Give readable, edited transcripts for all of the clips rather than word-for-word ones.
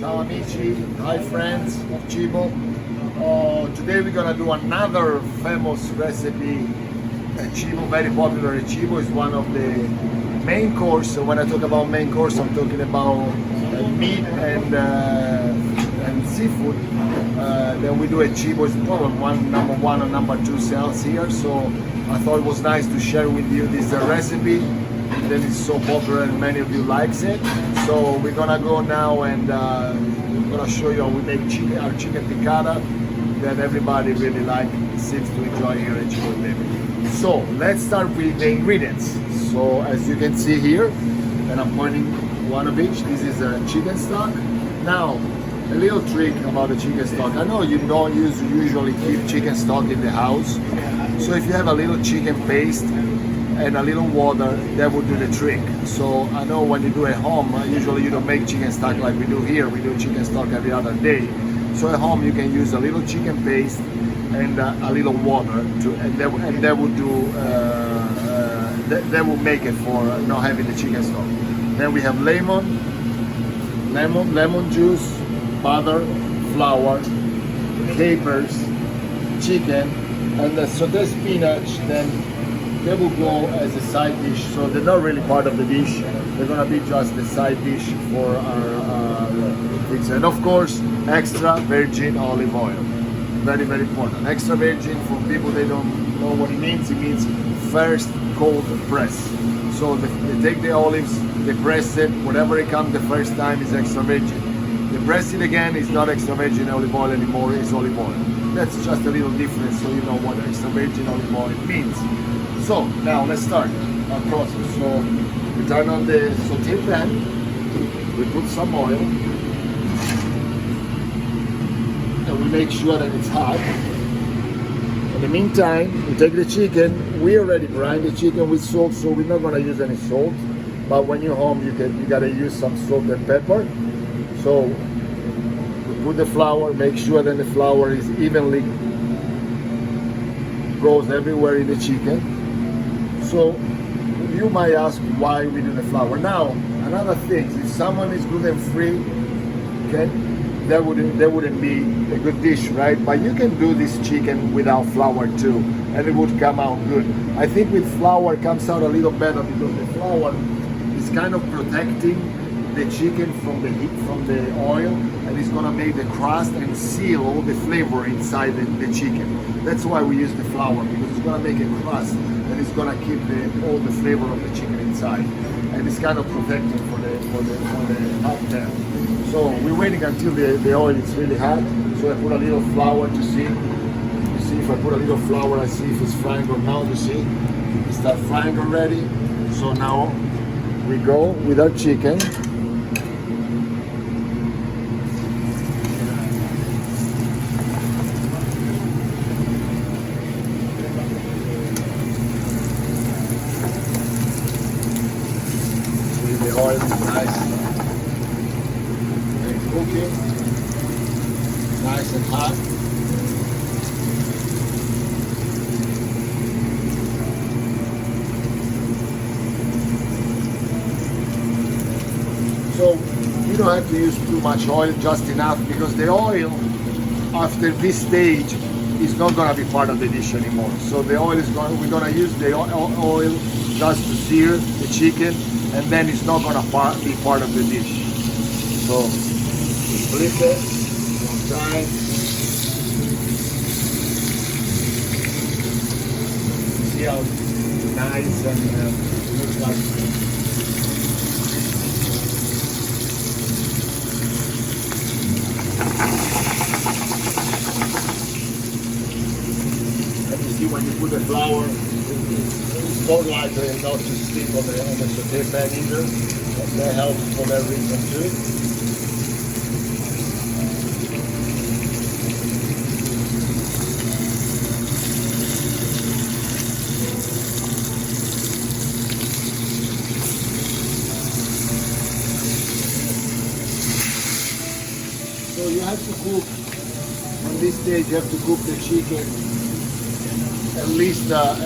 Ciao amici, hi friends of Cibo. Today we're gonna do another famous recipe at Cibo, very popular at Cibo. Is one of the main course. So when I talk about main course, I'm talking about meat and seafood. Then we do at Cibo. It's probably number one or number two sales here. So I thought it was nice to share with you this recipe. And then it's so popular and many of you likes it. So we're gonna go now and I'm gonna show you how we make our chicken piccata that everybody really seems to enjoy here at Chibo Beve. So let's start with the ingredients. So as you can see here, and I'm pointing one of each, this is a chicken stock. Now, a little trick about the chicken stock. I know you don't usually keep chicken stock in the house. So if you have a little chicken paste and a little water, that would do the trick. So I know when you do at home, usually you don't make chicken stock like we do here. We do chicken stock every other day. So at home you can use a little chicken paste and a little water and that would do that will make it for not having the chicken stock. Then we have lemon juice, butter, flour, capers, chicken, and the sauteed spinach. Then they will go as a side dish, so they're not really part of the dish. They're gonna be just the side dish for our pizza. And of course, extra virgin olive oil. Very, very important. Extra virgin, for people they don't know what it means first cold press. So they take the olives, they press it, whatever it comes the first time is extra virgin. They press it again, it's not extra virgin olive oil anymore, it's olive oil. That's just a little difference so you know what extra virgin olive oil means. So now let's start our process. So we turn on the saute pan, we put some oil, and we make sure that it's hot. In the meantime, we take the chicken. We already brine the chicken with salt, so we're not gonna use any salt. But when you're home, you gotta use some salt and pepper. So we put the flour, make sure that the flour is evenly goes everywhere in the chicken. So you might ask why we do the flour. Now, another thing, if someone is gluten-free, okay, that wouldn't be a good dish, right? But you can do this chicken without flour too, and it would come out good. I think with flour it comes out a little better because the flour is kind of protecting the chicken from the heat from the oil, and it's gonna make the crust and seal all the flavor inside the chicken. That's why we use the flour, because it's gonna make a crust and it's gonna keep all the flavor of the chicken inside, and it's kind of protecting for the hot pan. So we're waiting until the oil is really hot. So I put a little flour to see. You see, if I put a little flour, I see if it's frying or not. You see, it start frying already. So now we go with our chicken. The oil is nice and cooking, nice and hot. So you don't have to use too much oil, just enough, because the oil after this stage is not going to be part of the dish anymore. So the oil is we're going to use the oil just to sear the chicken, and then it's not going to be part of the dish. So flip it one time. See how nice and looks like. And you see when you put the flour, it's more likely not to stick on the saute pan either. That helps for that reason too. So you have to cook, on this stage you have to cook the chicken at least not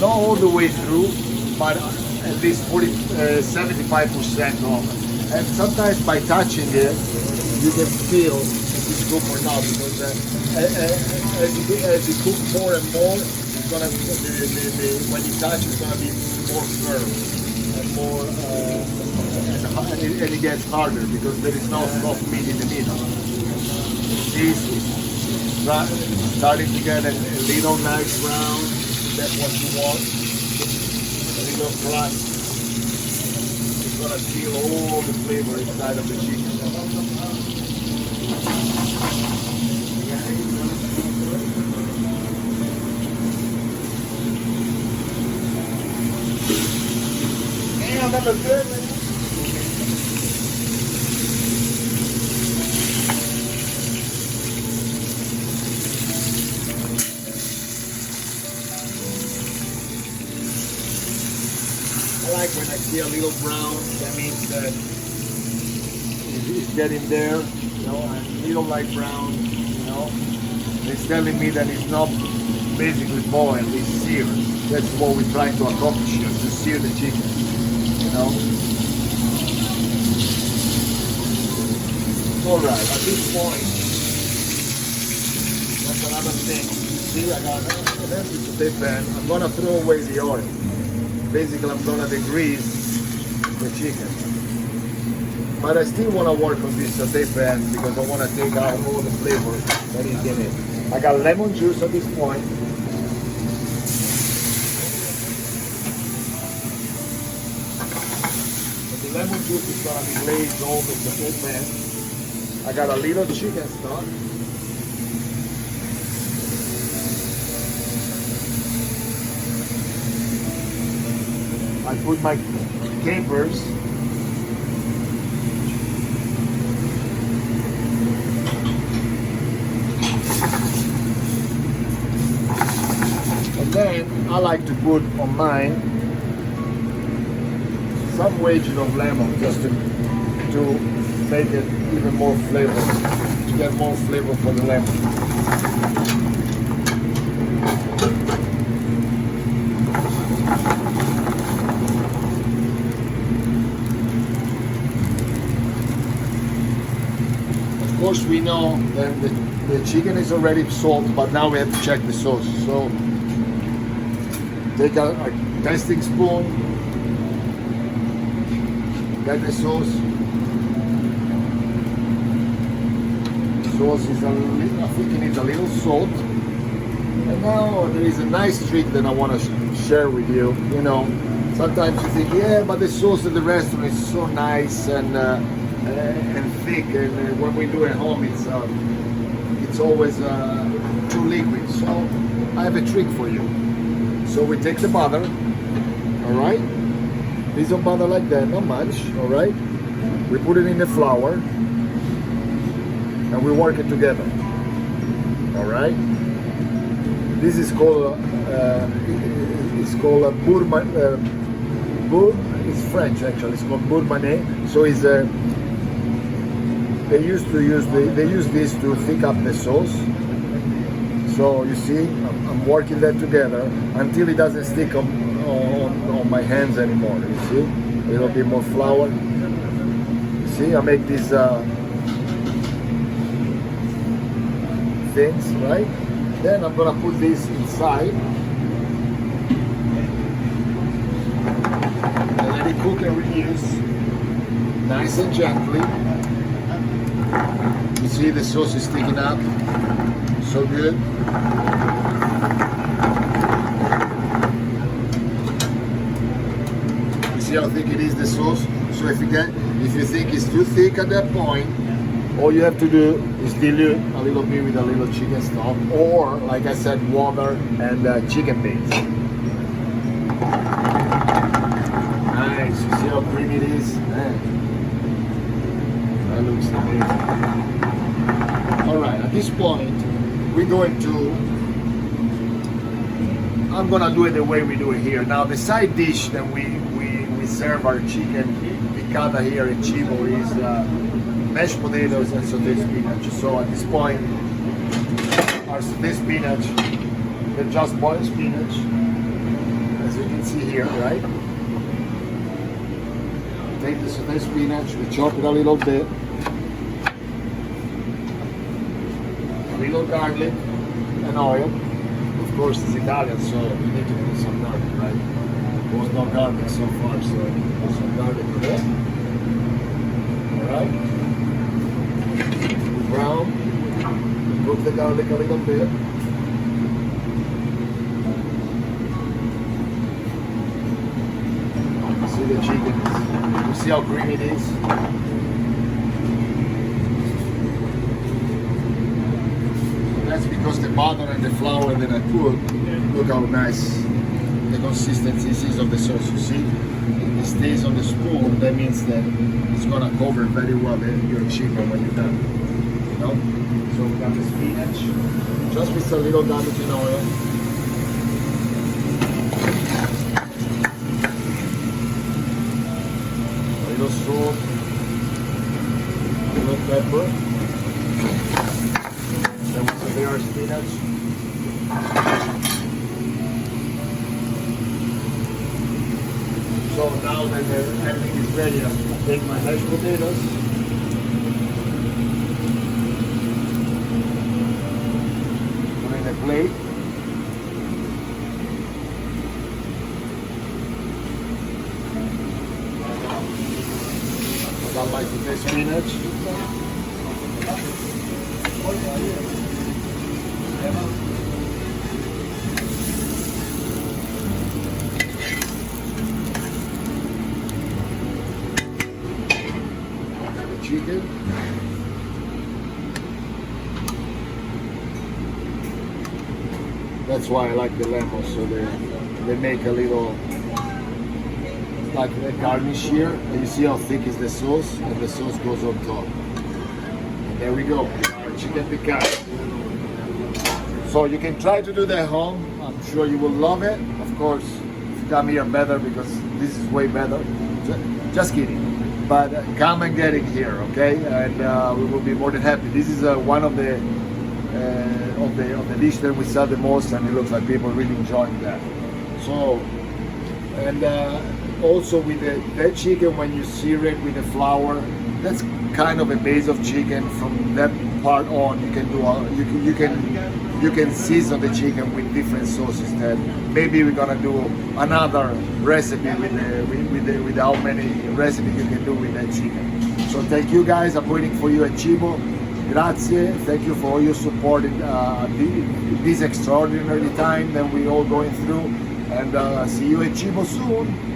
all the way through, but at least 75% of. And sometimes by touching it, you can feel if it's cooked or not, because as you cook more and more, it's gonna when you touch, it's gonna be more firm and more and it gets harder because there is no soft meat in the middle. This starting to get a little nice brown. That's what you want. A little crust. It's gonna seal all the flavor inside of the chicken. Damn, that looks good, man. I like when I see a little brown, that means that it's getting there, you know, and a little light brown, you know. It's telling me that it's not basically boiled, it's seared. That's what we're trying to accomplish here, to sear the chicken, you know. Alright, at this point, that's another thing. See, I got an empty saute pan. I'm gonna throw away the oil. Basically, I'm gonna degrease the chicken. But I still wanna work on this saute pan because I wanna take out all the flavor that is in it. I got lemon juice at this point. And the lemon juice is gonna be glazed all the saute pan. I got a little chicken stock. I put my capers. And then I like to put on mine some wedges of lemon just to make it even more flavor, to get more flavor for the lemon. Of course, we know that the chicken is already salted, but now we have to check the sauce. So take a tasting spoon, get the sauce. Sauce is I think it needs a little salt. And now there is a nice trick that I want to share with you. You know, sometimes you think, yeah, but the sauce at the restaurant is so nice and thick, and when we do it at home, it's always too liquid. So I have a trick for you. So we take the butter, all right, piece of butter like that, not much, all right. We put it in the flour, and we work it together, all right. This is called it's French actually. It's called bourmanet. So it's they use this to thick up the sauce. So you see, I'm working that together until it doesn't stick on my hands anymore. You see, a little bit more flour. You see, I make these things, right? Then I'm gonna put this inside and let it cook and reduce nice and gently. You see the sauce is sticking up, so good. You see how thick it is, the sauce? So if you think it's too thick at that point, all you have to do is dilute a little bit with a little chicken stock, or like I said, water and chicken base. Nice, you see how creamy it is? Man, that looks amazing. Alright, at this point, we're going to, I'm gonna do it the way we do it here. Now the side dish that we serve our chicken piccata here in Cibo is mashed potatoes and sauteed spinach. So at this point, our sauteed spinach, they're just boiled spinach, as you can see here, right? take the sauté spinach, we chop it a little bit. A little garlic and oil. Of course, it's Italian, so we need to put some garlic, right? There was no garlic so far, so put some garlic in there. Alright. Brown. Cook the garlic a little bit. See the chicken. You see how creamy it is? That's because the butter and the flour that I put, look how nice the consistency is of the sauce. You see, if it stays on the spoon, that means that it's gonna cover very well your chicken when you're done. You know? So we got the spinach, just with a little garlic in oil. A little salt, a little pepper. Then we saute our spinach. So now that everything is ready, I take my mashed potatoes. Put in a plate. I got my sauté spinach. Chicken. That's why I like the lemon, so they make a little like a garnish here. And you see how thick is the sauce, and the sauce goes on top. And there we go, our chicken piccata. So you can try to do that at home. I'm sure you will love it. Of course, if you come here, better, because this is way better. Just kidding. But come and get it here, okay? And we will be more than happy. This is one of the dish that we sell the most, and it looks like people really enjoying that. So, and also with that chicken, when you sear it with the flour, that's kind of a base of chicken. From that part on, you can do you can season the chicken with different sauces. That maybe we're gonna do another recipe with how many recipes you can do with that chicken. So thank you guys. I'm waiting for you at Cibo. Grazie. Thank you for all your support in this extraordinary time that we're all going through. And see you at Cibo soon.